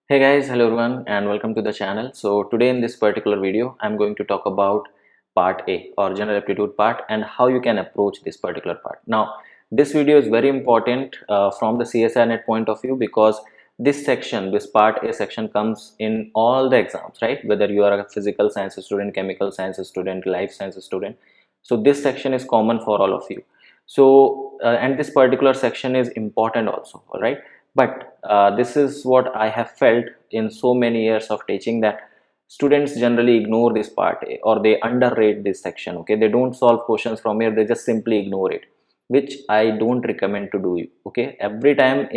Hey guys, hello everyone and welcome to the channel. So today in this particular video, I'm going to talk about part A or general aptitude part and how you can approach this particular part. Now, this video is very important from the CSIR net point of view because this section, this part A section comes in all the exams, right? Whether you are a physical science student, chemical science student, life science student. So this section is common for all of you. So, and this particular section is important also, all right? But this is what I have felt in so many years of teaching, that students generally ignore this part A, or they underrate this section. Okay, they don't solve questions from here, they just simply ignore it, which I don't recommend to do. Okay, every time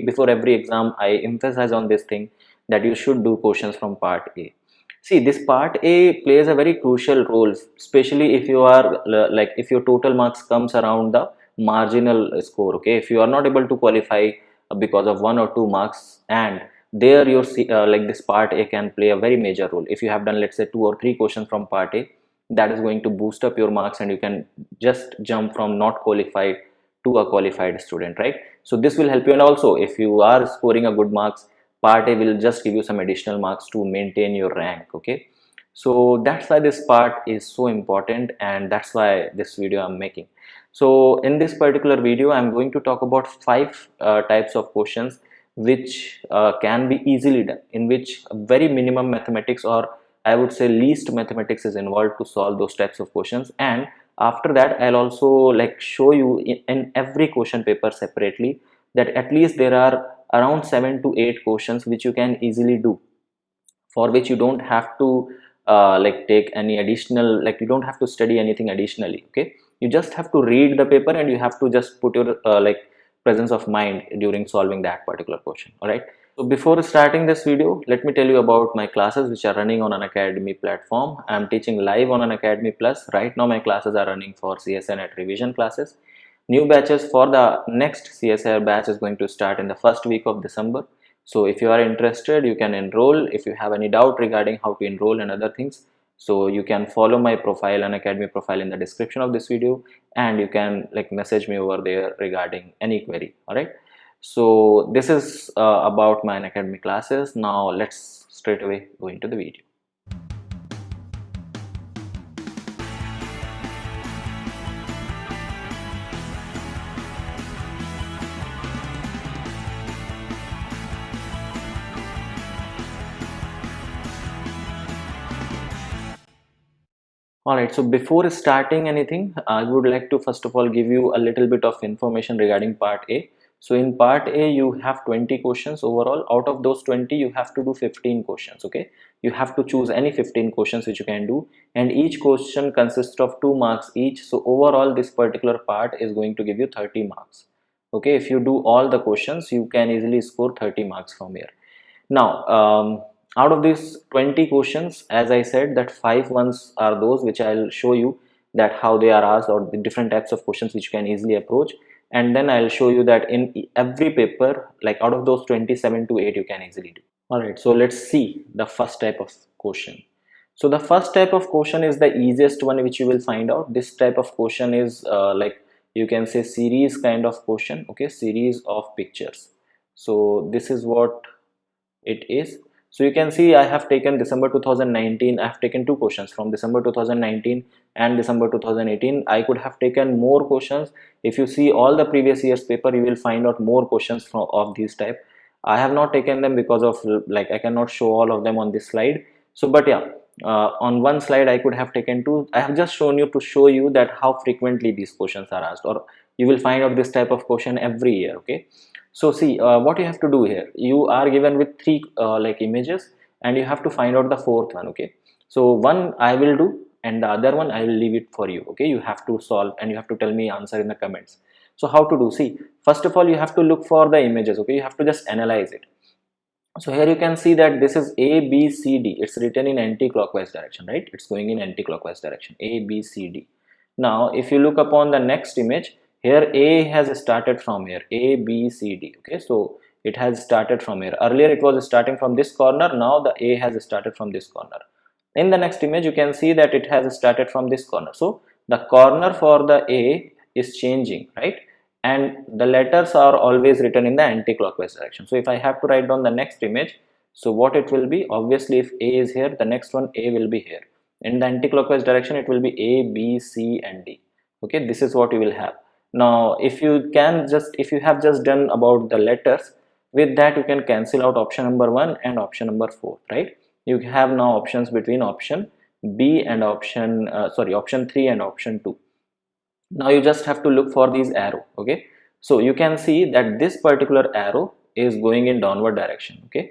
before every exam I emphasize on this thing, that you should do questions from part A. See, this part A plays a very crucial role, especially if you are like if your total marks comes around the marginal score. Okay, if you are not able to qualify because of 1 or 2 marks, and there your like this part A can play a very major role. If you have done, let's say, 2 or 3 questions from part A, that is going to boost up your marks and you can just jump from not qualified to a qualified student, right? So this will help you. And also, if you are scoring a good marks, part A will just give you some additional marks to maintain your rank. Okay, so that's why this part is so important, and that's why this video I'm making. So in this particular video, I'm going to talk about 5 types of questions which can be easily done, in which very minimum mathematics, or I would say least mathematics, is involved to solve those types of questions. And after that, I'll also like show you in every question paper separately that at least there are around 7 to 8 questions which you can easily do, for which you don't have to like take any additional, like you don't have to study anything additionally. Okay, you just have to read the paper and you have to just put your like presence of mind during solving that particular question. All right, so before starting this video, let me tell you about my classes which are running on Unacademy platform. I'm teaching live on Unacademy Plus. Right now my classes are running for CSI Net revision classes. New batches for the next CSIR batch is going to start in the first week of December. So if you are interested, you can enroll. If you have any doubt regarding how to enroll and other things, so you can follow my profile, Unacademy profile, in the description of this video, and you can like message me over there regarding any query. All right, so this is about my Unacademy classes. Now let's straight away go into the video. Alright, so before starting anything, I would like to first of all give you a little bit of information regarding part A. So in part A, you have 20 questions overall. Out of those 20, you have to do 15 questions. Okay, you have to choose any 15 questions which you can do, and each question consists of 2 marks each. So overall, this particular part is going to give you 30 marks. Okay, if you do all the questions, you can easily score 30 marks from here. Now, out of these 20 questions, as I said, that 5 ones are those which I'll show you that how they are asked, or the different types of questions which you can easily approach. And then I'll show you that in every paper, like out of those 27 to 8, you can easily do. All right, so let's see the first type of question. So the first type of question is the easiest one which you will find out. This type of question is like you can say series kind of question. Okay, series of pictures. So this is what it is. So you can see I have taken December 2019. I have taken 2 questions from December 2019 and December 2018. I could have taken more questions. If you see all the previous years paper, you will find out more questions from of these type. I have not taken them because of like I cannot show all of them on this slide. So but yeah, on one slide I could have taken 2. I have just shown you to show you that how frequently these questions are asked, or you will find out this type of question every year. Okay, so see, what you have to do here, you are given with 3 like images, and you have to find out the 4th one. Okay, so one I will do and the other one I will leave it for you. Okay, you have to solve and you have to tell me answer in the comments. So how to do? See, first of all, you have to look for the images. Okay, you have to just analyze it. So here you can see that this is A, B, C, D. It's written in anti-clockwise direction, right? It's going in anti-clockwise direction, A, B, C, D. Now, if you look upon the next image, here A has started from here, A, B, C, D. Okay, so it has started from here. Earlier it was starting from this corner. Now the A has started from this corner. In the next image, you can see that it has started from this corner. So the corner for the A is changing, right? and the letters are always written in the anti-clockwise direction. So if I have to write down the next image, so what it will be, obviously if A is here, the next one A will be here. In the anti-clockwise direction it will be A, B, C and D. Okay, this is what you will have. Now if you have just done about the letters, with that you can cancel out option number 1 and option number 4, right? You have now options between option B and option 3 and option 2. Now you just have to look for these arrow. Okay, so you can see that this particular arrow is going in downward direction. Okay,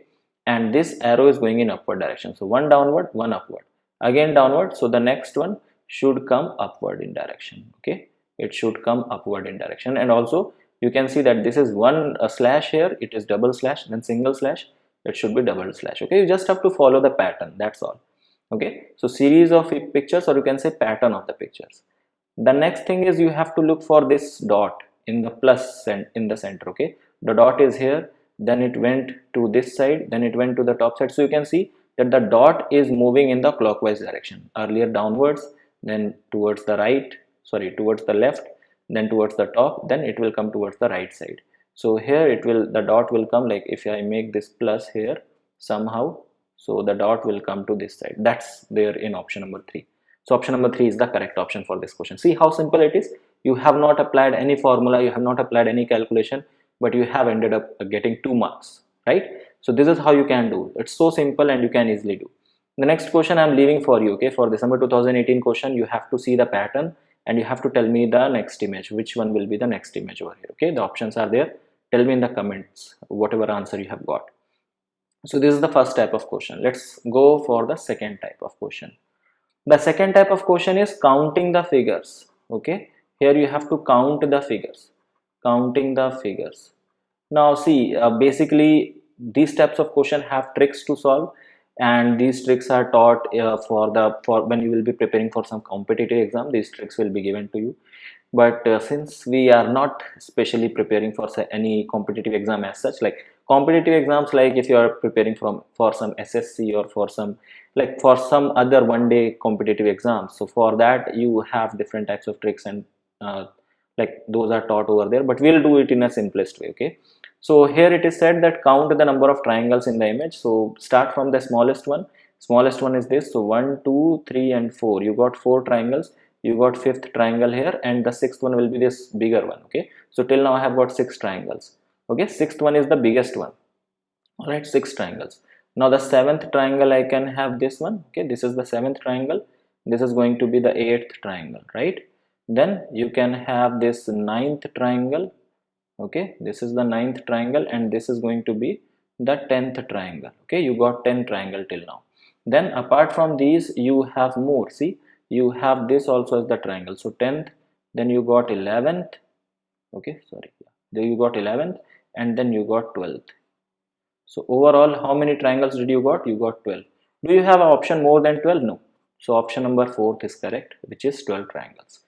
and this arrow is going in upward direction. So one downward, one upward, again downward. So the next one should come upward in direction. Okay, it should come upward in direction. And also you can see that this is one slash here, it is double slash, then single slash, it should be double slash. Okay, you just have to follow the pattern, that's all. Okay, so series of pictures, or you can say pattern of the pictures. The next thing is you have to look for this dot in the plus and in the center. Okay, the dot is here, then it went to this side, then it went to the top side. So you can see that the dot is moving in the clockwise direction, earlier downwards, then towards the towards the left, then towards the top, then it will come towards the right side. So here the dot will come, like if I make this plus here somehow, so the dot will come to this side. That's there in option number 3. So option number 3 is the correct option for this question. See how simple it is. You have not applied any formula, you have not applied any calculation, but you have ended up getting 2 marks, right? So this is how you can do. It's so simple and you can easily do. The next question I'm leaving for you. Okay, for December 2018 question, you have to see the pattern and you have to tell me the next image, which one will be the next image over here. Okay, the options are there. Tell me in the comments whatever answer you have got. So this is the first type of question. Let's go for the second type of question. The second type of question is counting the figures. Okay, here you have to count the figures, counting the figures. Now see, basically these types of question have tricks to solve, and these tricks are taught for when you will be preparing for some competitive exam. These tricks will be given to you, but since we are not specially preparing for any competitive exam as such, like competitive exams, like if you are preparing for some SSC or for some other one-day competitive exams, so for that you have different types of tricks, and like those are taught over there, but we'll do it in a simplest way. Okay, so here it is said that count the number of triangles in the image. So start from the smallest one. Smallest one is this. So 1, 2, 3 and 4. You got 4 triangles. You got 5th triangle here, and the 6th one will be this bigger one. Okay, so till now I have got 6 triangles. Okay, 6th one is the biggest one. All right, 6 triangles. Now the 7th triangle, I can have this one. Okay, this is the 7th triangle. This is going to be the 8th triangle, right? Then you can have this 9th triangle. Okay, this is the 9th triangle, and this is going to be the 10th triangle. Okay, you got 10 triangle till now. Then apart from these you have more. See, you have this also as the triangle. So 10th, then you got 11th. Okay, sorry, then you got 11th, and then you got 12th. So overall, how many triangles did you got? You got 12. Do you have an option more than 12? No. So option number 4 is correct, which is 12 triangles.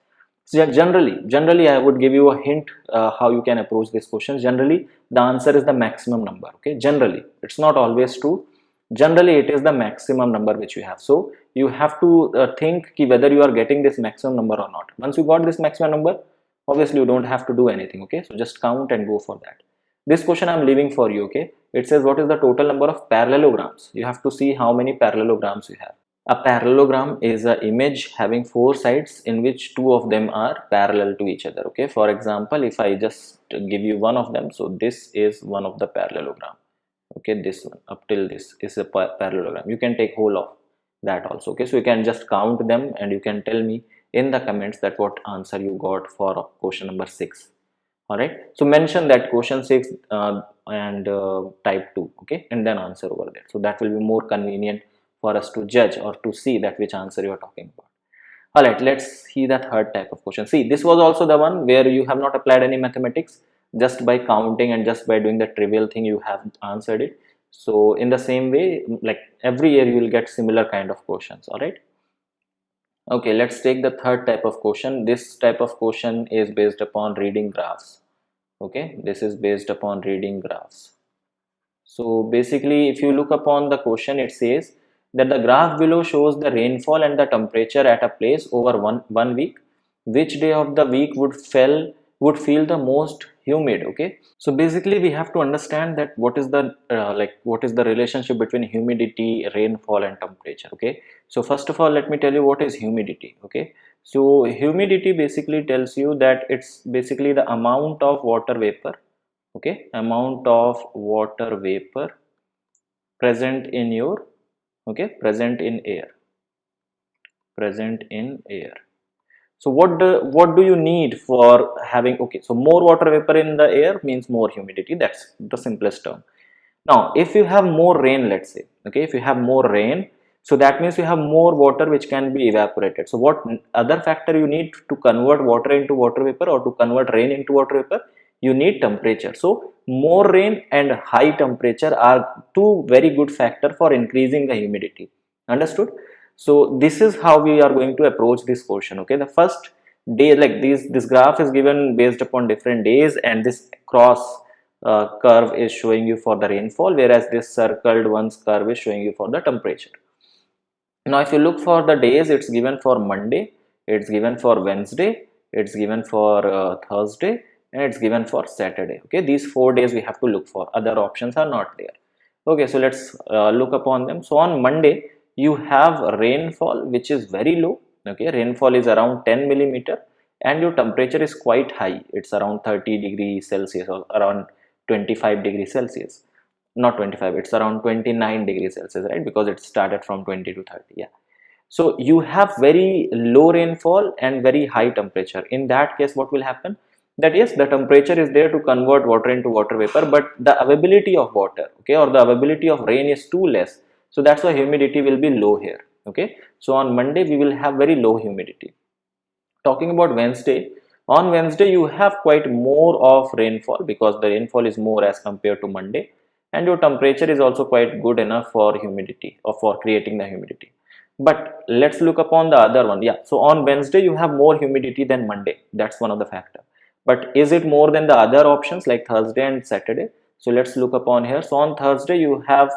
So generally I would give you a hint how you can approach this question. Generally the answer is the maximum number. Okay, generally it's not always true. Generally it is the maximum number which you have. So you have to think whether you are getting this maximum number or not. Once you got this maximum number, obviously you don't have to do anything. Okay, so just count and go for that. This question I'm leaving for you. Okay, it says what is the total number of parallelograms. You have to see how many parallelograms you have. A parallelogram is an image having 4 sides in which 2 of them are parallel to each other. Okay, for example, if I just give you one of them, so this is one of the parallelogram. Okay, this one up till this is a parallelogram. You can take whole of that also. Okay, so you can just count them and you can tell me in the comments that what answer you got for question number 6. All right, so mention that question 6 and type 2. Okay, and then answer over there. So that will be more convenient for us to judge or to see that which answer you are talking about. All right, let's see the third type of question. See, this was also the one where you have not applied any mathematics. Just by counting and just by doing the trivial thing, you have answered it. So in the same way, like every year you will get similar kind of questions. All right. Okay, let's take the third type of question. This type of question is based upon reading graphs. Okay, this is based upon reading graphs. So basically, if you look upon the question, it says that the graph below shows the rainfall and the temperature at a place over one week. Which day of the week would fell would feel the most humid. Okay, so basically we have to understand that what is the what is the relationship between humidity, rainfall and temperature. Okay, so first of all let me tell you what is humidity. Okay, so humidity basically tells you that it's basically the amount of water vapor, okay, amount of water vapor present in your, okay, present in air, present in air. So what do you need for having, okay, so more water vapor in the air means more humidity. That's the simplest term. Now if you have more rain, let's say, okay, if you have more rain, so that means you have more water which can be evaporated. So what other factor you need to convert water into water vapor, or to convert rain into water vapor? You need temperature. So more rain and high temperature are two very good factor for increasing the humidity. Understood? So this is how we are going to approach this question. Okay, the first day, like this graph is given based upon different days, and this cross curve is showing you for the rainfall, whereas this circled one's curve is showing you for the temperature. Now if you look for the days, it's given for Monday, it's given for Wednesday, it's given for Thursday, and it's given for Saturday. Okay, these 4 days we have to look for, other options are not there. Okay, so let's look upon them. So on Monday you have rainfall which is very low. Okay, rainfall is around 10 millimeter, and your temperature is quite high, it's around 30 degrees Celsius or around 25 degrees Celsius. Not 25, it's around 29 degrees Celsius, right? Because it started from 20 to 30. Yeah, so you have very low rainfall and very high temperature. In that case what will happen, that yes, the temperature is there to convert water into water vapor, but the availability of water, okay, or the availability of rain is too less. So that's why humidity will be low here. Okay, so on Monday we will have very low humidity. Talking about Wednesday, on Wednesday you have quite more of rainfall because the rainfall is more as compared to Monday, and your temperature is also quite good enough for humidity or for creating the humidity. But let's look upon the other one. Yeah, so on Wednesday you have more humidity than Monday. That's one of the factor. But is it more than the other options like Thursday and Saturday? So let's look upon here. So on Thursday you have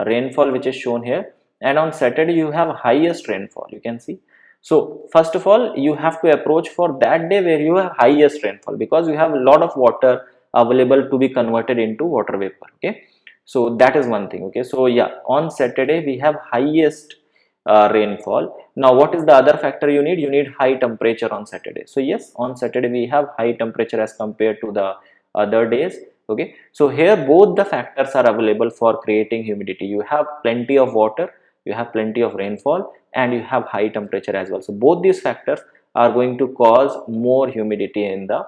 rainfall which is shown here, and on Saturday you have highest rainfall. You can see. So first of all, you have to approach for that day where you have highest rainfall, because you have a lot of water available to be converted into water vapor. Okay, so that is one thing. Okay, so yeah, on Saturday we have highest rainfall. Now what is the other factor you need? You need high temperature on Saturday. So yes, on Saturday we have high temperature as compared to the other days. Okay, so here both the factors are available for creating humidity. You have plenty of water, you have plenty of rainfall, and you have high temperature as well. So both these factors are going to cause more humidity in the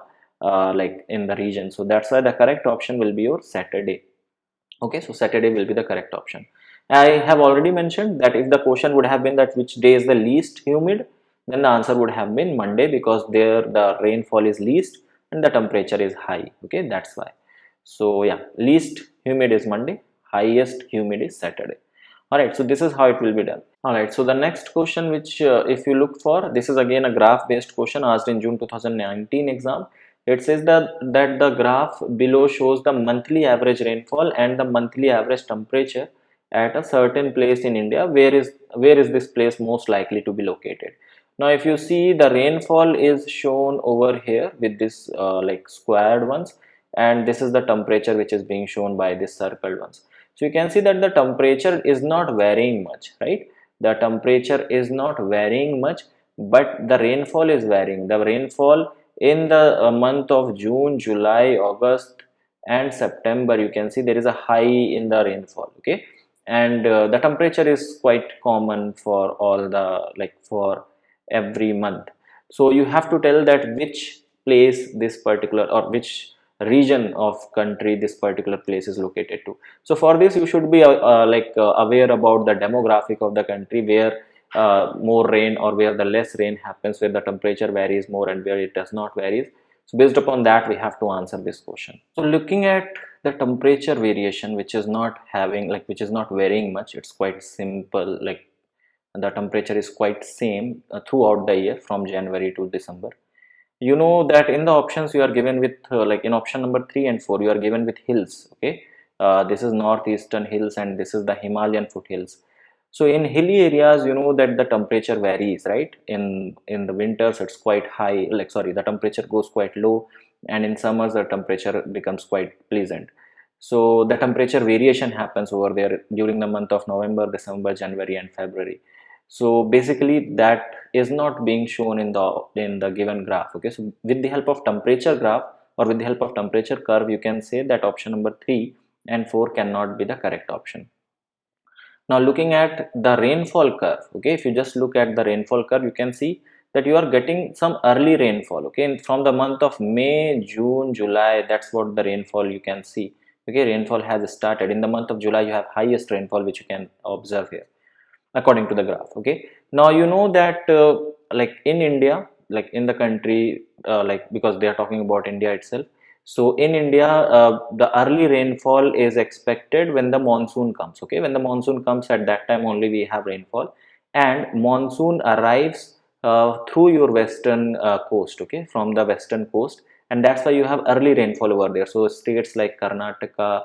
in the region. So that's why the correct option will be your Saturday. Okay, so Saturday will be the correct option. I have already mentioned that if the question would have been that which day is the least humid, then the answer would have been Monday, because there the rainfall is least and the temperature is high. Okay, that's why. So yeah, least humid is Monday, highest humid is Saturday. All right, so this is how it will be done. All right, so the next question which if you look for, this is again a graph based question asked in June 2019 exam. It says that the graph below shows the monthly average rainfall and the monthly average temperature at a certain place in India. Where is this place most likely to be located? Now if you see, the rainfall is shown over here with this squared ones, and this is the temperature which is being shown by this circled ones. So you can see that the temperature is not varying much, right? The temperature is not varying much, but the rainfall is varying. The rainfall in the month of June, July, August and September, you can see there is a high in the rainfall. Okay, and the temperature is quite common for all the for every month. So you have to tell that which place this particular, or which region of country this particular place is located to. So for this you should be aware about the demographic of the country, where more rain or where the less rain happens, where the temperature varies more and where it does not vary. So based upon that we have to answer this question. So looking at the temperature variation, which is not having which is not varying much, it's quite simple. The temperature is quite same throughout the year from January to December. You know that in the options you are given with in option number 3 and 4 you are given with hills. Okay, this is northeastern hills and this is the Himalayan foothills. So in hilly areas, you know that the temperature varies, right? In the winters it's quite high, the temperature goes quite low, and in summers the temperature becomes quite pleasant. So the temperature variation happens over there during the month of November, December, January and February. So basically that is not being shown in the given graph. Okay, so with the help of temperature graph or with the help of temperature curve, you can say that option number 3 and 4 cannot be the correct option. Now looking at the rainfall curve, okay, if you just look at the rainfall curve, you can see that you are getting some early rainfall, okay, and from the month of May, June, July, that's what the rainfall you can see. Okay, rainfall has started. In the month of July, you have highest rainfall, which you can observe here according to the graph. Okay, now you know that like in India, like in the country, like because they are talking about India itself, so in India, the early rainfall is expected when the monsoon comes. Okay, when the monsoon comes, at that time only we have rainfall, and monsoon arrives through your western coast. Okay, from the western coast, and that's why you have early rainfall over there. So states like Karnataka,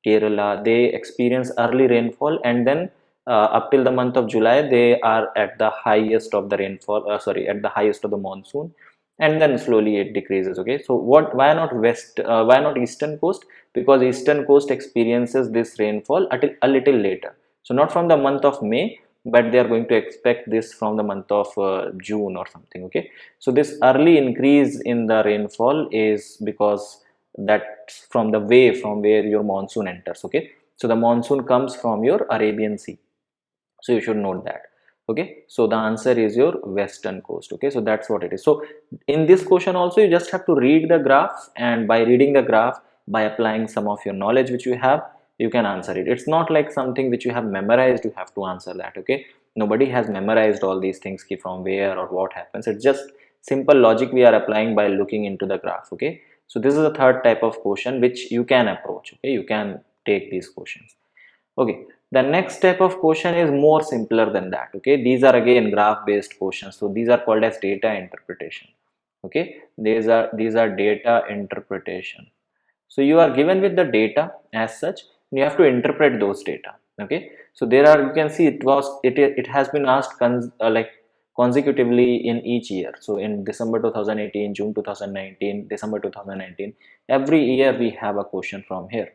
Kerala, they experience early rainfall, and then up till the month of July, they are at the highest of the rainfall. Sorry, at the highest of the monsoon, and then slowly it decreases. Okay, so why not why not eastern coast? Because eastern coast experiences this rainfall a little later. So not from the month of May, but they are going to expect this from the month of June or something. Okay, so this early increase in the rainfall is because that's from the way from where your monsoon enters. Okay, so the monsoon comes from your Arabian Sea, so you should note that. Okay, so the answer is your western coast. Okay, so that's what it is. So in this question also, you just have to read the graph, and by reading the graph, by applying some of your knowledge which you have, you can answer it. It's not like something which you have memorized, you have to answer that. Okay, nobody has memorized all these things from where or what happens. It's just simple logic we are applying by looking into the graph. Okay, so this is the third type of question which you can approach. Okay, you can take these questions. Okay, the next type of question is more simpler than that. Okay, these are again graph based questions, so these are called as data interpretation. Okay, these are data interpretation. So you are given with the data as such, and you have to interpret those data. Okay, so there are, you can see it has been asked like consecutively in each year. So in December 2018, June 2019, December 2019, every year we have a question from here.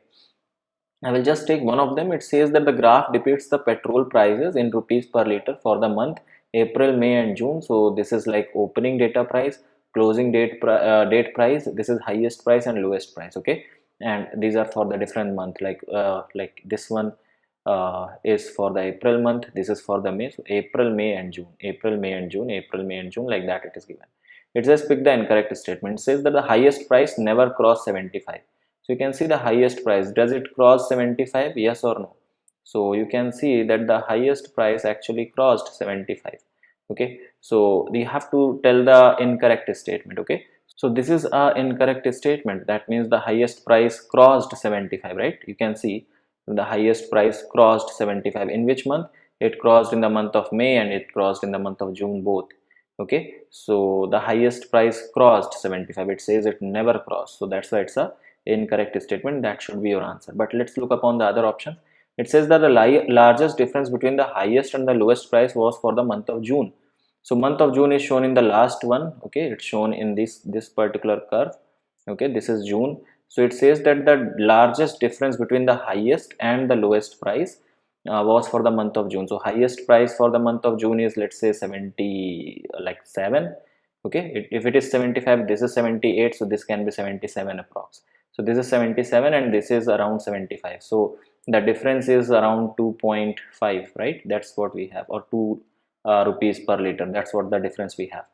I will just take one of them. It says that the graph depicts the petrol prices in rupees per liter for the month April, May and June. So this is like opening data price, closing date price. This is highest price and lowest price. Okay, and these are for the different month. Like this one is for the April month. This is for the May. So April, May and June. April, May and June. April, May and June. Like that it is given. It says pick the incorrect statement. It says that the highest price never crossed 75. So you can see the highest price. Does it cross 75? Yes or no? So you can see that the highest price actually crossed 75. Okay, so we have to tell the incorrect statement. Okay, so this is a incorrect statement. That means the highest price crossed 75, right? You can see the highest price crossed 75. In which month? It crossed in the month of May and it crossed in the month of June both. Okay, so the highest price crossed 75. It says it never crossed, so that's why it's a incorrect statement. That should be your answer. But let's look upon the other options. It says that the largest difference between the highest and the lowest price was for the month of June. So month of June is shown in the last one. Okay, it's shown in this particular curve. Okay, this is June. So it says that the largest difference between the highest and the lowest price was for the month of June. So highest price for the month of June is, let's say, 70, like 7. Okay, if it is 75, this is 78, so this can be 77 approx. So this is 77 and this is around 75. So the difference is around 2.5, right? That's what we have, or 2 rupees per liter. That's what the difference we have.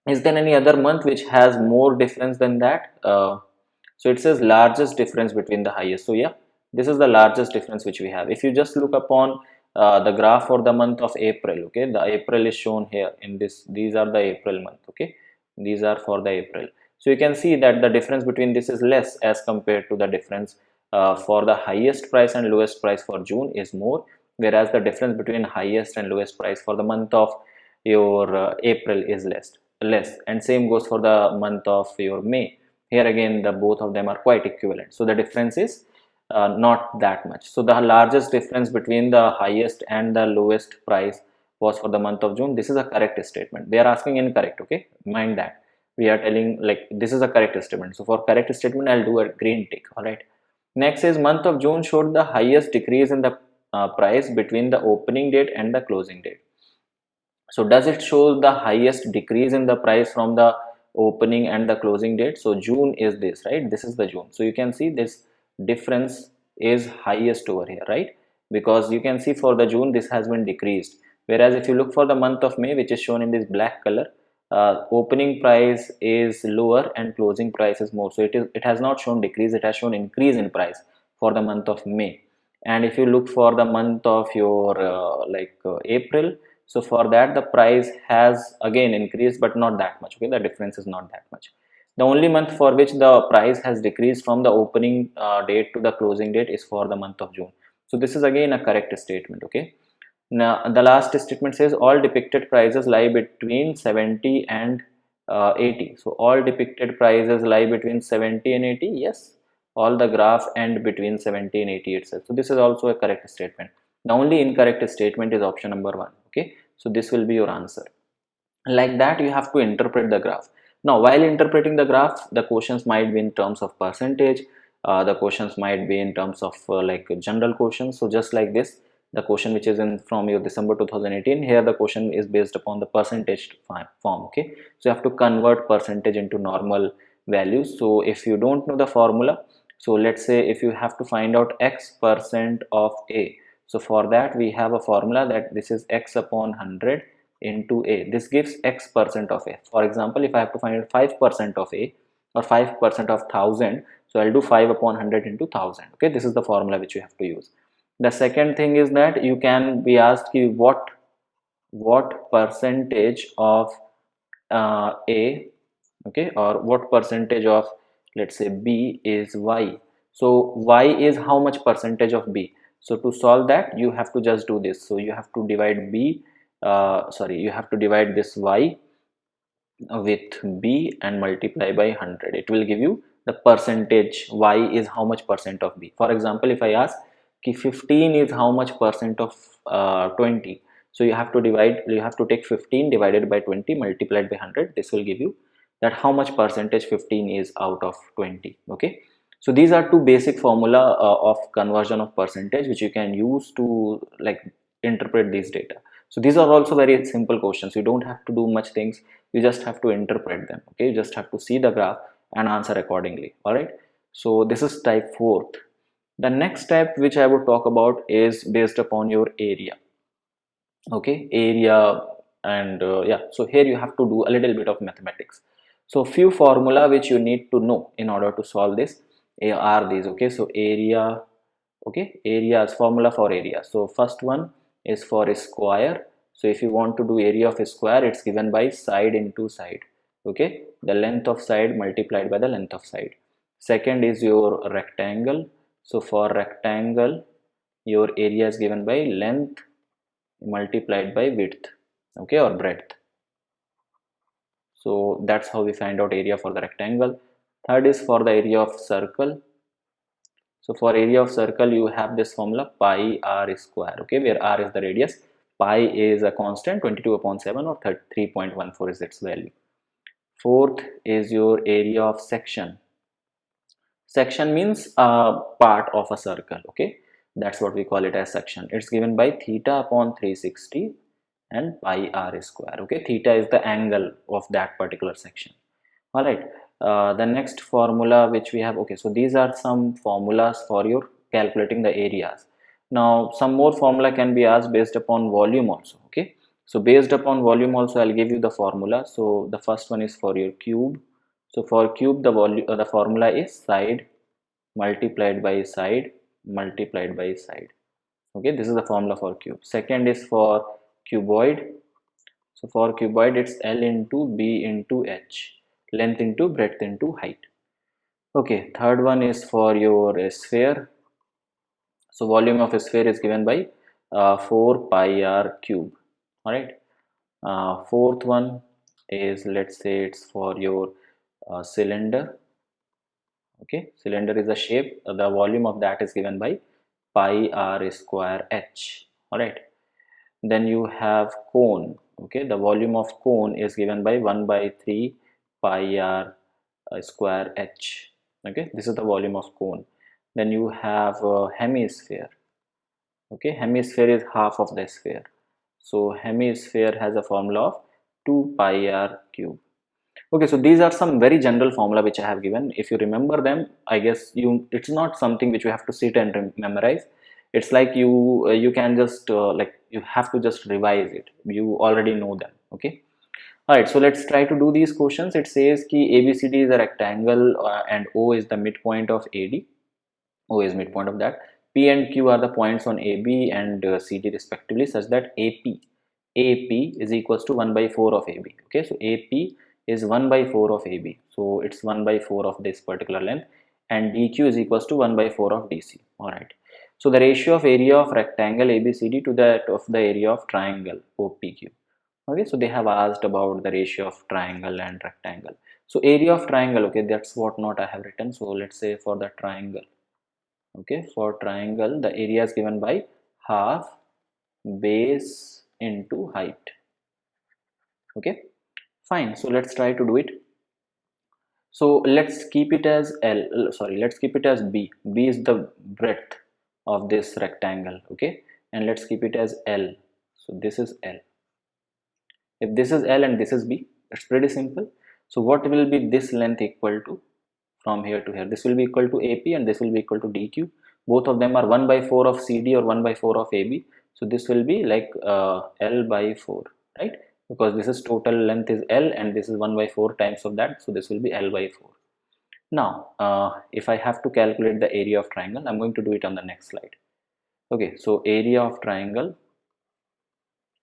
Is there any other month which has more difference than that? So it says largest difference between the highest. So yeah, this is the largest difference which we have. If you just look upon the graph for the month of April, okay, the April is shown here in this. These are the April month. Okay, these are for the April. So you can see that the difference between this is less as compared to the difference for the highest price and lowest price for June is more, whereas the difference between highest and lowest price for the month of your April is less, and same goes for the month of your May. Here again, the both of them are quite equivalent, so the difference is not that much. So the largest difference between the highest and the lowest price was for the month of June. This is a correct statement. They are asking incorrect. Okay, mind that we are telling like this is a correct statement. So for correct statement, I'll do a green tick. All right. Next is month of June showed the highest decrease in the price between the opening date and the closing date. So does it show the highest decrease in the price from the opening and the closing date? So June is this, right? This is the June. So you can see this difference is highest over here, right? Because you can see for the June this has been decreased. Whereas if you look for the month of May, which is shown in this black color, opening price is lower and closing price is more. So it has not shown decrease, it has shown increase in price for the month of May. And if you look for the month of your April, so for that the price has again increased, but not that much. Okay, the difference is not that much. The only month for which the price has decreased from the opening date to the closing date is for the month of June. So this is again a correct statement. Okay, now the last statement says all depicted prices lie between 70 and 80. So all depicted prices lie between 70 and 80. Yes, all the graph end between 70 and 80 itself. So this is also a correct statement. The only incorrect statement is option number 1. Okay, so this will be your answer. Like that you have to interpret the graph. Now while interpreting the graph, the questions might be in terms of percentage, the questions might be in terms of like general questions. So just like this, the question which is in from your December 2018, here the question is based upon the percentage form. Okay, so you have to convert percentage into normal values. So if you don't know the formula, so let's say if you have to find out x percent of a, so for that we have a formula that this is x upon 100 into a. This gives x percent of a. For example, if I have to find out 5% of a or 5% of 1000, so I'll do 5 upon 100 into 1000. Okay, this is the formula which you have to use. The second thing is that you can be asked what percentage of a, okay, or what percentage of, let's say, b is y. So y is how much percentage of b. So to solve that you have to just do this. So you have to divide b you have to divide this y with b and multiply by 100. It will give you the percentage. Y is how much percent of b. For example, if I ask 15 is how much percent of 20, so you have to take 15 divided by 20 multiplied by 100. This will give you that how much percentage 15 is out of 20. Okay, so these are two basic formula of conversion of percentage which you can use to like interpret these data. So these are also very simple questions. You don't have to do much things, you just have to interpret them. Okay, you just have to see the graph and answer accordingly. All right, so this is type 4th. The next type which I would talk about is based upon your area. Okay, area, and yeah, so here you have to do a little bit of mathematics. So few formula which you need to know in order to solve this are these. Okay, so area, okay, areas, formula for area. So first one is for a square. So if you want to do area of a square, it's given by side into side. Okay, the length of side multiplied by the length of side. Second is your rectangle. So for rectangle, your area is given by length multiplied by width, okay, or breadth. So that's how we find out area for the rectangle. Third is for the area of circle. So for area of circle, you have this formula pi r square, okay, where r is the radius, pi is a constant, 22 upon 7 or 3.14 is its value. Fourth is your area of section. Section means a part of a circle. Okay, that's what we call it as section. It's given by theta upon 360 and pi r square. Okay, theta is the angle of that particular section. All right, the next formula which we have, okay, so these are some formulas for your calculating the areas. Now some more formula can be asked based upon volume also. Okay, so based upon volume also I'll give you the formula. So the first one is for your cube. So for cube, the volume, the formula is side multiplied by side multiplied by side. Okay, this is the formula for cube. Second is for cuboid. So for cuboid, it's L into B into H, length into breadth into height. Okay, third one is for your sphere. So volume of a sphere is given by 4 pi r cube. All right. Fourth one is, let's say, it's for your cylinder. Okay, cylinder is a shape. The volume of that is given by pi r square h. All right. Then you have cone. Okay, the volume of cone is given by 1 by 3 pi r square h. Okay, this is the volume of cone. Then you have hemisphere. Okay, hemisphere is half of the sphere, so hemisphere has a formula of 2 pi r cube. Okay, so these are some very general formula which I have given. If you remember them, I guess it's not something which you have to sit and memorize. It's like you can just like you have to just revise it. You already know them. Okay. All right. So let's try to do these questions. It says ki ABCD is a rectangle and O is the midpoint of AD. O is midpoint of that. P and Q are the points on AB and CD respectively, such that AP is equals to 1 by 4 of AB. Okay, so AP is 1 by 4 of AB. So it's 1 by 4 of this particular length, and DQ is equals to 1 by 4 of DC. All right. So the ratio of area of rectangle ABCD to that of the area of triangle OPQ. Okay, so they have asked about the ratio of triangle and rectangle. So area of triangle, okay, that's what not I have written. So let's say for the triangle. Okay, for triangle the area is given by half base into height. Okay, fine. So let's try to do it. So let's keep it as let's keep it as B is the breadth of this rectangle. Okay, and let's keep it as L. So this is L. If this is L and this is B, it's pretty simple. So what will be this length equal to from here to here? This will be equal to AP and this will be equal to DQ. Both of them are 1 by 4 of CD or 1 by 4 of AB. So this will be like L by 4, right? Because this is total length is L and this is 1 by 4 times of that. So this will be L by 4. Now, if I have to calculate the area of triangle, I'm going to do it on the next slide. Okay, so area of triangle,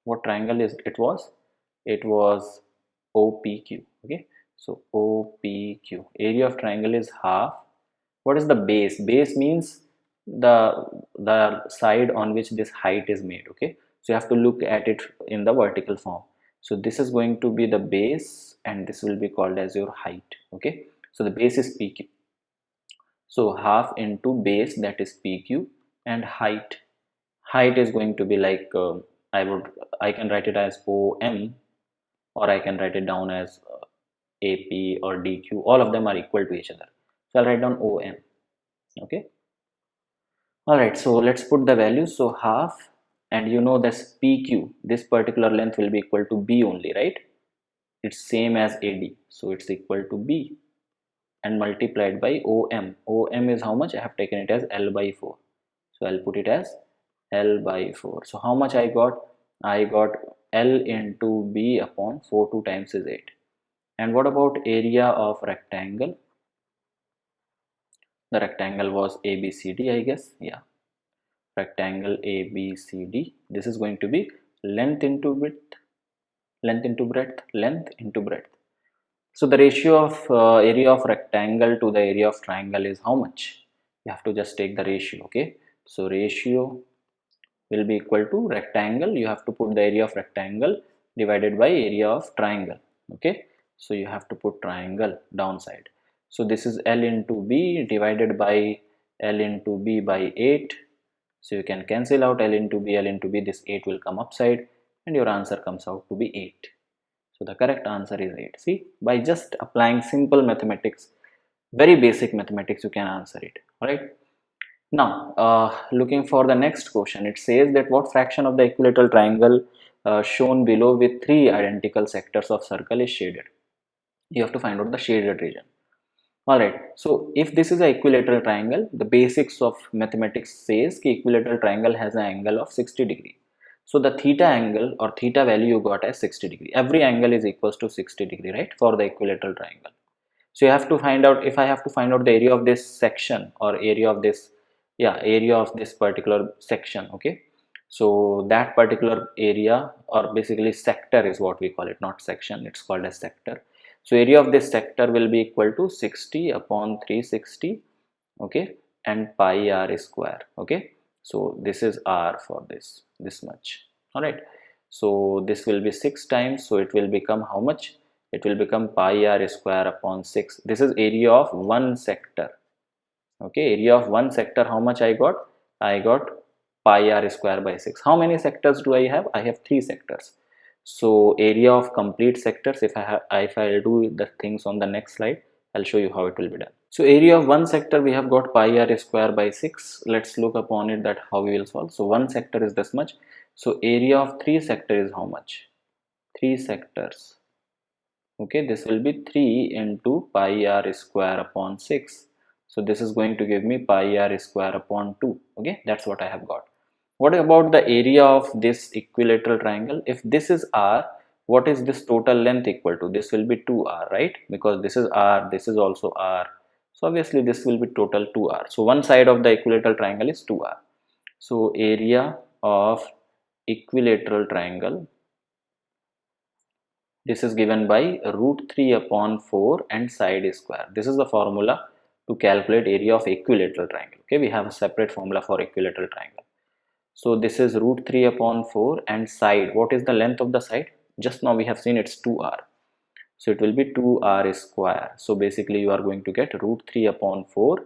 what triangle is it was? It was OPQ. Okay, so OPQ, area of triangle is half. What is the base? Base means the side on which this height is made. Okay, so you have to look at it in the vertical form. So this is going to be the base and this will be called as your height. Okay, so the base is PQ. So half into base, that is PQ, and height. Height is going to be like I can write it as OM, or I can write it down as AP or DQ. All of them are equal to each other. So I'll write down OM. Okay. All right. So let's put the values. So half, and you know this PQ, this particular length will be equal to B only, right? It's same as AD. So it's equal to B and multiplied by OM. OM is how much? I have taken it as L by 4. So I'll put it as L by 4. So how much I got? I got L into B upon 4, 2 times is 8. And what about area of rectangle? The rectangle was ABCD, I guess. Yeah, rectangle ABCD. This is going to be length into width, length into breadth, length into breadth. So the ratio of area of rectangle to the area of triangle is how much? You have to just take the ratio. Okay, so ratio will be equal to rectangle. You have to put the area of rectangle divided by area of triangle. Okay, so you have to put triangle downside. So this is L into B divided by L into B by 8. So you can cancel out L into B, L into B. This 8 will come upside and your answer comes out to be 8. So the correct answer is 8. See, by just applying simple mathematics, very basic mathematics, you can answer it. All right. Now, looking for the next question, it says that what fraction of the equilateral triangle shown below with 3 identical sectors of circle is shaded? You have to find out the shaded region. All right. So if this is an equilateral triangle, the basics of mathematics says that equilateral triangle has an angle of 60 degree. So the theta angle or theta value you got as 60 degree. Every angle is equals to 60 degree, right, for the equilateral triangle. So you have to find out, if I have to find out the area of this section or area of this, yeah, area of this particular section. Okay, so that particular area or basically sector is what we call it, not section, it's called as sector. So area of this sector will be equal to 60 upon 360. Okay, and pi r square. Okay, so this is r for this much. All right, so this will be 6 times, so it will become how much? It will become pi r square upon 6. This is area of one sector. Okay, area of one sector, how much I got? I got pi r square by 6. How many sectors do I have? I have 3 sectors. So area of complete sectors, if I'll do the things on the next slide, I'll show you how it will be done. So area of one sector, we have got pi r square by 6. Let's look upon it that how we will solve. So one sector is this much. So area of three sector is how much? Three sectors. Okay, this will be 3 into pi r square upon 6. So this is going to give me pi r square upon 2. Okay, that's what I have got. What about the area of this equilateral triangle? If this is r, what is this total length equal to? This will be 2r, right? Because this is r, this is also r. So obviously this will be total 2r. So one side of the equilateral triangle is 2r. So area of equilateral triangle, this is given by root 3 upon 4 and side square. This is the formula to calculate area of equilateral triangle. Okay, we have a separate formula for equilateral triangle. So this is root 3 upon 4 and side. What is the length of the side? Just now we have seen it's 2r. So it will be 2r square. So basically you are going to get root 3 upon 4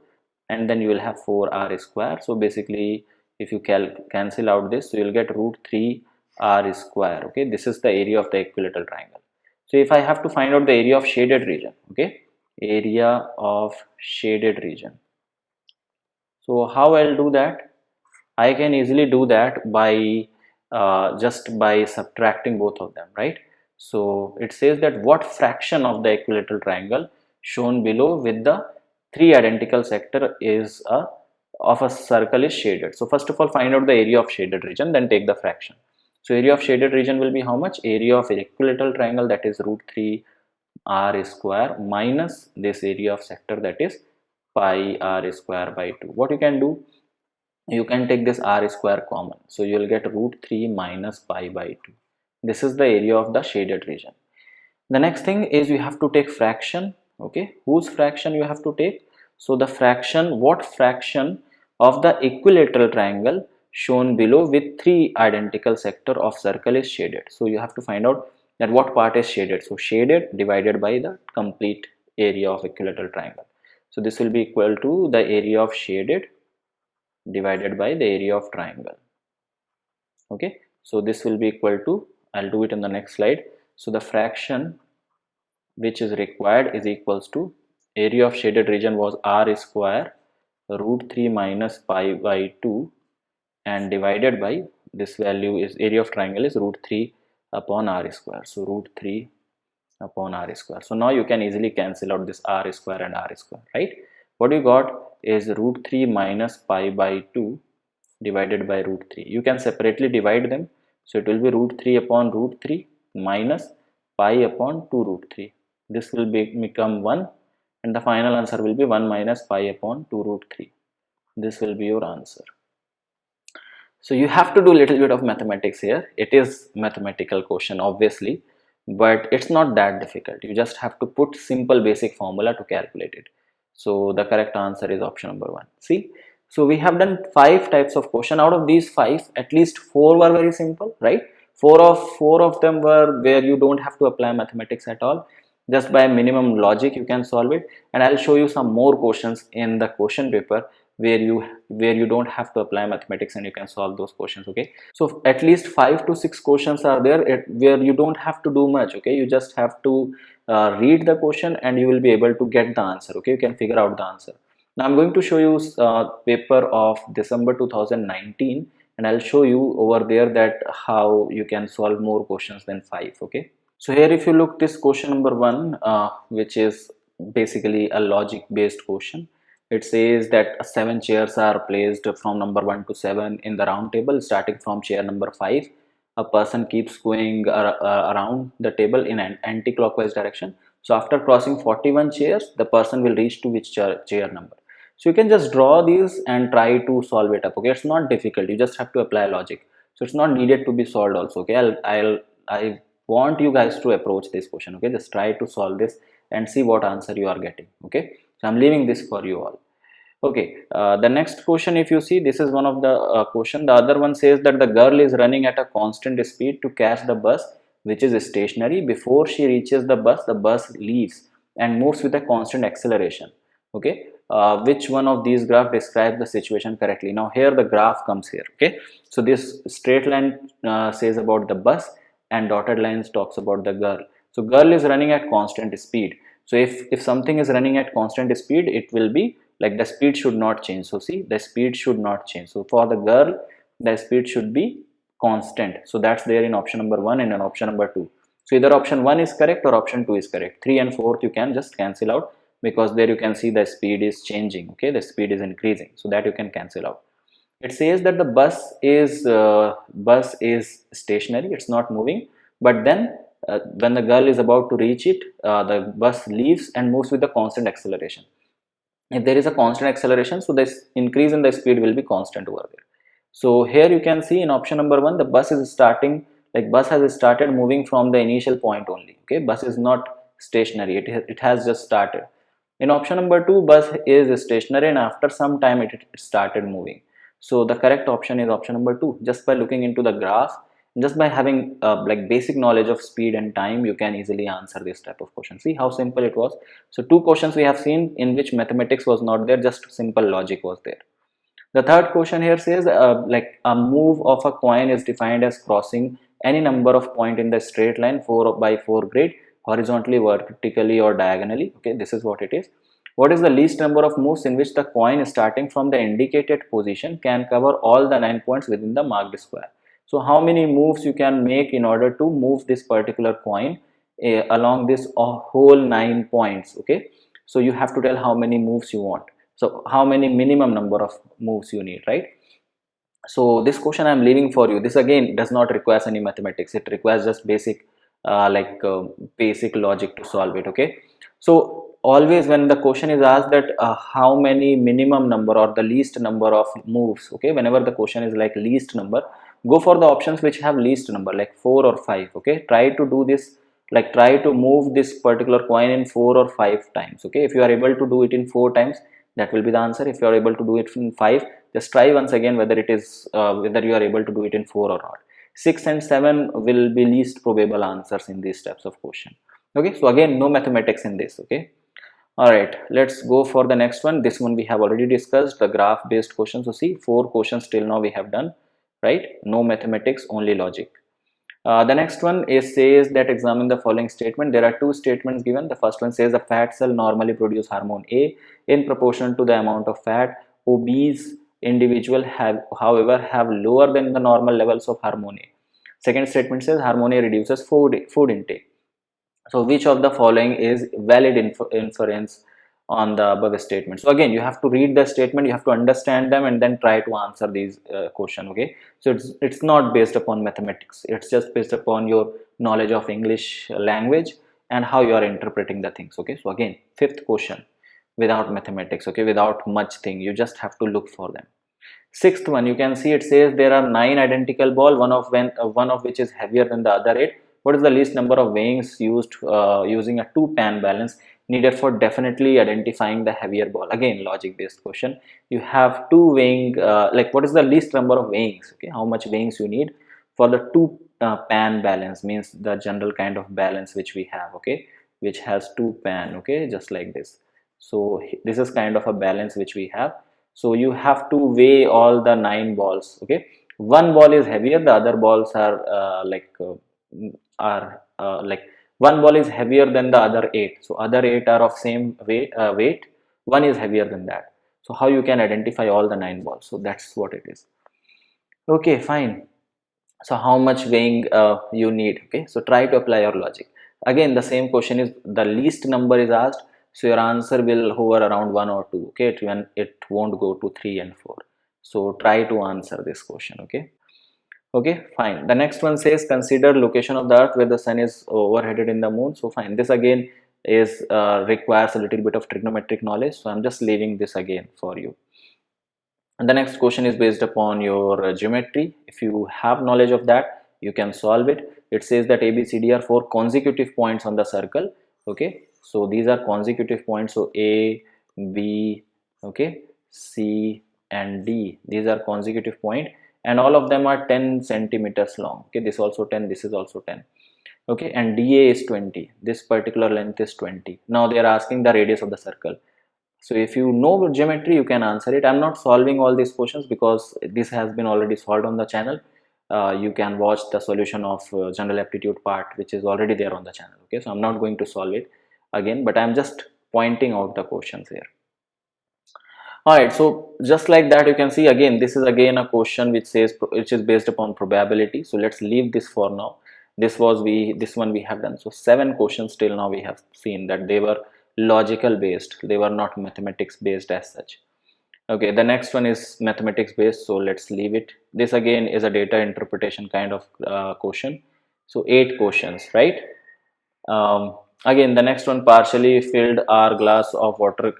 and then you will have 4r square. So basically if you cancel out this, so you will get root 3r square. Okay, this is the area of the equilateral triangle. So if I have to find out the area of shaded region, okay, area of shaded region. So how I'll do that? I can easily do that by just by subtracting both of them, right? So it says that what fraction of the equilateral triangle shown below with the three identical sector is of a circle is shaded. So first of all, find out the area of shaded region, then take the fraction. So area of shaded region will be how much? Area of equilateral triangle, that is root 3 r square minus this area of sector, that is pi r square by 2. What you can do? You can take this r square common, so you will get root 3 minus pi by 2. This is the area of the shaded region. The next thing is you have to take fraction. Okay, whose fraction you have to take? So the fraction, what fraction of the equilateral triangle shown below with three identical sector of circle is shaded? So you have to find out that what part is shaded. So shaded divided by the complete area of equilateral triangle. So this will be equal to the area of shaded divided by the area of triangle. Okay, so this will be equal to, I'll do it in the next slide. So the fraction which is required is equals to area of shaded region was r square root 3 minus pi by 2 and divided by this value is area of triangle is root 3 upon r square. So root 3 upon r square. So now you can easily cancel out this r square and r square, right? What you got is root 3 minus pi by 2 divided by root 3. You can separately divide them. So it will be root 3 upon root 3 minus pi upon 2 root 3. This will become 1 and the final answer will be 1 minus pi upon 2 root 3. This will be your answer. So you have to do a little bit of mathematics here. It is mathematical question obviously, but it's not that difficult. You just have to put simple basic formula to calculate it. So the correct answer is option number 1. See, so we have done 5 types of question. Out of these 5, at least 4 were very simple, right? Four of them were where you don't have to apply mathematics at all. Just by minimum logic you can solve it, and I'll show you some more questions in the question paper where you don't have to apply mathematics and you can solve those questions. Okay, so at least 5 to 6 questions are there where you don't have to do much. Okay, you just have to read the question and you will be able to get the answer. Okay, you can figure out the answer. Now I'm going to show you paper of December 2019 and I'll show you over there that how you can solve more questions than 5. Okay, so here if you look this question number 1, which is basically a logic based question. It says that 7 chairs are placed from number 1 to 7 in the round table. Starting from chair number 5, a person keeps going around the table in an anti-clockwise direction. So after crossing 41 chairs, the person will reach to which chair number. So you can just draw these and try to solve it up. Okay, it's not difficult. You just have to apply logic. So it's not needed to be solved also. Okay, I want you guys to approach this question. Okay, just try to solve this and see what answer you are getting. Okay, so I'm leaving this for you all. Okay, the next question, if you see, this is one of the question. The other one says that the girl is running at a constant speed to catch the bus which is stationary. Before she reaches the bus leaves and moves with a constant acceleration. Okay, which one of these graph describes the situation correctly? Now here the graph comes here. Okay, so this straight line says about the bus and dotted lines talks about the girl. So girl is running at constant speed. So if something is running at constant speed, it will be like the speed should not change. So see, the speed should not change. So for the girl, the speed should be constant. So that's there in option number 1 and in option number 2. So either option 1 is correct or option 2 is correct. 3 and 4 you can just cancel out, because there you can see the speed is changing. Okay, the speed is increasing, so that you can cancel out. It says that the bus is stationary, it's not moving, but then when the girl is about to reach it, the bus leaves and moves with the constant acceleration. If there is a constant acceleration, so this increase in the speed will be constant over there. So here you can see in option number 1, the bus is starting, like bus has started moving from the initial point only. Okay, bus is not stationary, it has just started. In option number 2, bus is stationary and after some time it started moving. So the correct option is option number 2. Just by looking into the graph, just by having like basic knowledge of speed and time, you can easily answer this type of question. See how simple it was. So 2 questions we have seen in which mathematics was not there, just simple logic was there. The third question here says like a move of a coin is defined as crossing any number of points in the straight line 4 by 4 grid, horizontally, vertically or diagonally. Okay, this is what it is. What is the least number of moves in which the coin starting from the indicated position can cover all the 9 points within the marked square? So how many moves you can make in order to move this particular coin along this whole 9 points? Okay, so you have to tell how many moves you want. So how many minimum number of moves you need, right? So this question I'm leaving for you. This again does not require any mathematics. It requires just basic basic logic to solve it. Okay, so always when the question is asked that how many minimum number or the least number of moves, okay, whenever the question is like least number, go for the options which have least number, like 4 or 5. Okay, try to do this, like try to move this particular coin in 4 or 5 times. Okay, if you are able to do it in 4 times, that will be the answer. If you are able to do it in 5, just try once again whether it is whether you are able to do it in 4 or not. 6 and 7 will be least probable answers in these types of question. Okay, so again no mathematics in this. Okay, all right, let's go for the next one. This one we have already discussed, the graph based question. So see, 4 questions till now we have done, right? No mathematics, only logic. The next one is says that examine the following statement. There are 2 statements given. The first one says a fat cell normally produce hormone A in proportion to the amount of fat. Obese individual however have lower than the normal levels of hormone A. Second statement says hormone A reduces food intake. So which of the following is valid inference on the above statement? So again, you have to read the statement, you have to understand them, and then try to answer these question. Okay, so it's not based upon mathematics, it's just based upon your knowledge of English language and how you are interpreting the things. Okay, so again, 5th question without mathematics. Okay, without much thing, you just have to look for them. 6th one, you can see it says there are 9 identical ball, one of which is heavier than the other 8. What is the least number of weighings used using a 2-pan balance needed for definitely identifying the heavier ball? Again, logic based question. You have 2 weighing, like what is the least number of weighings? Okay, how much weighings you need for the 2-pan balance, means the general kind of balance which we have. Okay, which has 2 pan. Okay, just like this. So this is kind of a balance which we have. So you have to weigh all the 9 balls. Okay, one ball is heavier, the other balls are like one ball is heavier than the other 8. So other 8 are of same weight, one is heavier than that. So how you can identify all the 9 balls? So that's what it is. Okay, fine. So how much weighing you need? Okay, so try to apply your logic. Again, the same question is the least number is asked, so your answer will hover around 1 or 2. Okay, it won't go to 3 and 4. So try to answer this question. Okay, okay, fine. The next one says consider location of the earth where the sun is overheaded in the moon. So fine, this again is requires a little bit of trigonometric knowledge, so I'm just leaving this again for you. And the next question is based upon your geometry. If you have knowledge of that, you can solve it. It says that ABCD are 4 consecutive points on the circle. Okay, so these are consecutive points. So A, B, okay, C and D. These are consecutive points, and all of them are 10 centimeters long. Okay, this also 10, this is also 10. Okay, and DA is 20. This particular length is 20. Now they are asking the radius of the circle. So if you know geometry, you can answer it. I'm not solving all these questions because this has been already solved on the channel. you can watch the solution of general aptitude part, which is already there on the channel. Okay, so I'm not going to solve it again, but I'm just pointing out the questions here. All right, so just like that, you can see again, this is again a question which says, which is based upon probability. So let's leave this for now. This one we have done. So 7 questions till now we have seen that they were logical based, they were not mathematics based as such. Okay, the next one is mathematics based, so let's leave it. This again is a data interpretation kind of question. So 8 questions, right? Again, the next one, partially filled our glass of water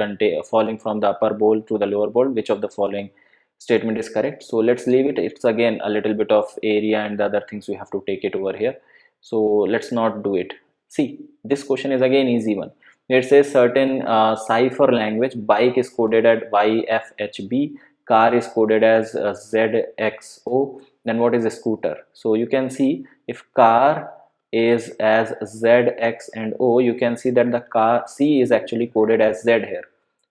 falling from the upper bowl to the lower bowl. Which of the following statement is correct? So let's leave it. It's again a little bit of area and the other things we have to take it over here. So let's not do it. See, this question is again easy one. It says certain cipher language, bike is coded at YFHB, car is coded as ZXO. Then what is a scooter? So you can see if car is as Z, X and O, you can see that the car C is actually coded as Z here.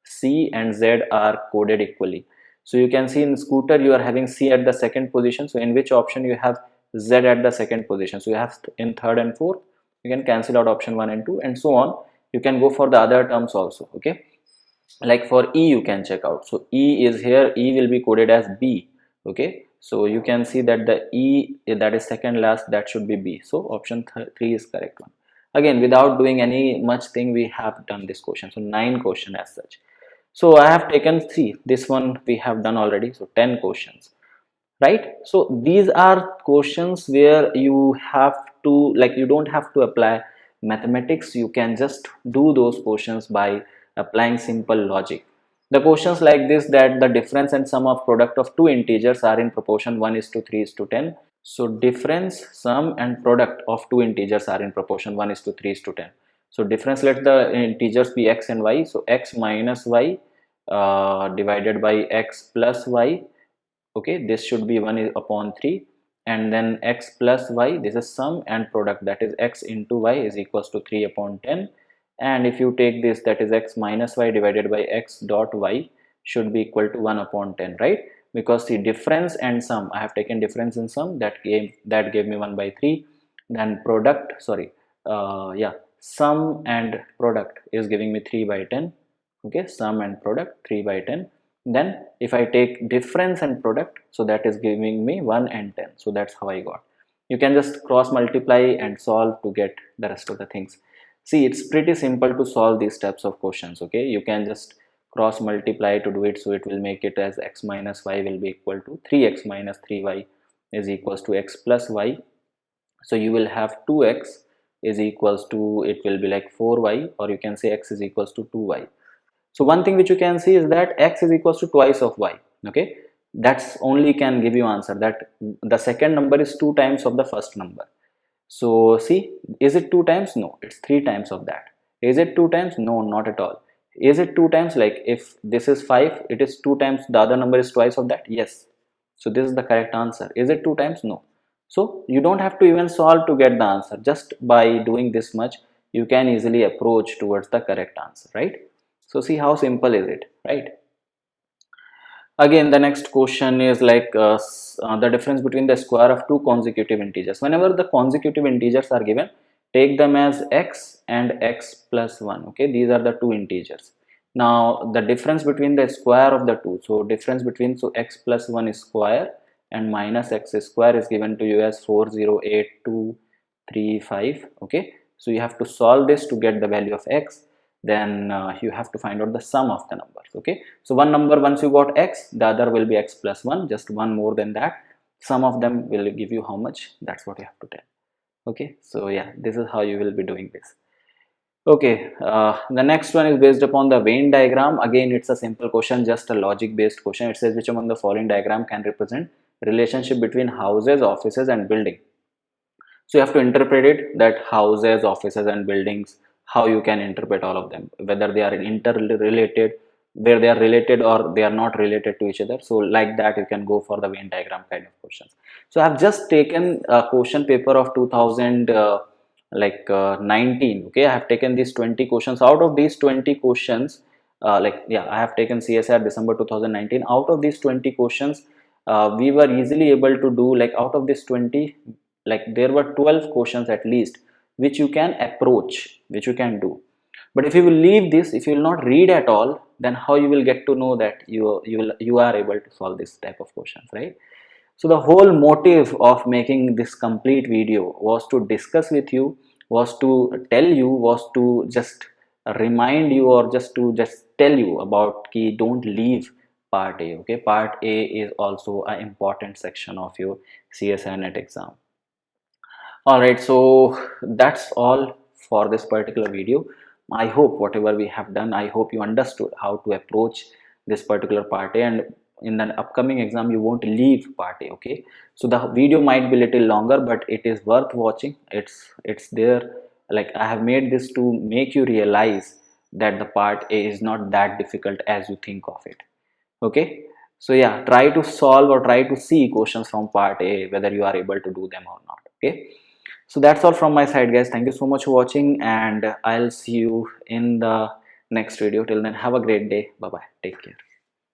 C and Z are coded equally. So you can see in scooter you are having C at the second position. So in which option you have Z at the second position? So you have in third and fourth, you can cancel out option 1 and 2 and so on. You can go for the other terms also. Okay, like for E you can check out. So E is here, E will be coded as B. Okay, so you can see that the E that is second last, that should be B. So option 3 is correct one. Again, without doing any much thing, we have done this question. So 9 question as such. So I have taken 3. This one we have done already. So 10 questions, right? So these are questions where you have to, like, you don't have to apply mathematics. You can just do those questions by applying simple logic. The questions like this, that the difference and sum of product of two integers are in proportion 1:3:10. So difference, sum and product of two integers are in proportion 1:3:10. So difference, let the integers be x and y. So x minus y divided by x plus y. Okay, this should be 1/3, and then x plus y, this is sum, and product, that is x into y, is equals to 3/10. And if you take this, that is x minus y divided by x dot y, should be equal to 1/10, right? Because the difference and sum, I have taken difference and sum, that gave me 1/3. Then product, sorry, sum and product is giving me 3/10. Okay, sum and product 3/10. Then if I take difference and product, so that is giving me 1 and 10. So that's how I got. You can just cross multiply and solve to get the rest of the things. See, it's pretty simple to solve these types of questions. Okay, you can just cross multiply to do it. So it will make it as x minus y will be equal to 3x minus 3y is equals to x plus y. So you will have 2x is equals to, it will be like 4y, or you can say x is equals to 2y. So one thing which you can see is that x is equals to twice of y. Okay, that's only can give you answer that the second number is 2 times of the first number. So see, is it 2 times? No, it's 3 times of that. Is it 2 times? No, not at all. Is it 2 times? Like if this is 5, it is 2 times, the other number is twice of that? Yes. So this is the correct answer. Is it 2 times? No. So you don't have to even solve to get the answer. Just by doing this much, you can easily approach towards the correct answer, right? So see how simple is it, right? Again, the next question is like the difference between the square of two consecutive integers. Whenever the consecutive integers are given, take them as x and x plus 1. Okay, these are the two integers. Now the difference between the square of the two, so difference between, so x plus 1 is square and minus x square is given to you as 408,235. Okay, so you have to solve this to get the value of x. Then you have to find out the sum of the numbers. Okay, so one number, once you got x, the other will be x plus 1, just one more than that. Sum of them will give you how much, that's what you have to tell. Okay, so yeah, this is how you will be doing this. Okay, the next one is based upon the Venn diagram. Again, it's a simple question, just a logic based question. It says which among the following diagram can represent relationship between houses, offices and building. So you have to interpret it, that houses, offices and buildings, how you can interpret all of them, whether they are interrelated, where they are related or they are not related to each other. So like that you can go for the Venn diagram kind of questions. So I have just taken a question paper of 2019. Okay, I have taken these 20 questions. Out of these 20 questions, I have taken CSIR December 2019. Out of these 20 questions, we were easily able to do, like out of this 20, like there were 12 questions at least which you can approach, which you can do. But if you will leave this, if you will not read at all, then how you will get to know that you are able to solve this type of questions, right? So the whole motive of making this complete video was to discuss with you, was to tell you, was to just remind you, or just tell you about key, don't leave part A. Okay, part A is also an important section of your CSIR net exam. All right, so that's all for this particular video. I hope whatever we have done, I hope you understood how to approach this particular part A, and in the upcoming exam you won't leave part A. Okay, so the video might be little longer, but it is worth watching. It's there, like I have made this to make you realize that the part A is not that difficult as you think of it. Okay, so yeah, try to solve or try to see questions from part A, whether you are able to do them or not. Okay, so that's all from my side, guys. Thank you so much for watching, and I'll see you in the next video. Till then, have a great day. Bye bye, take care.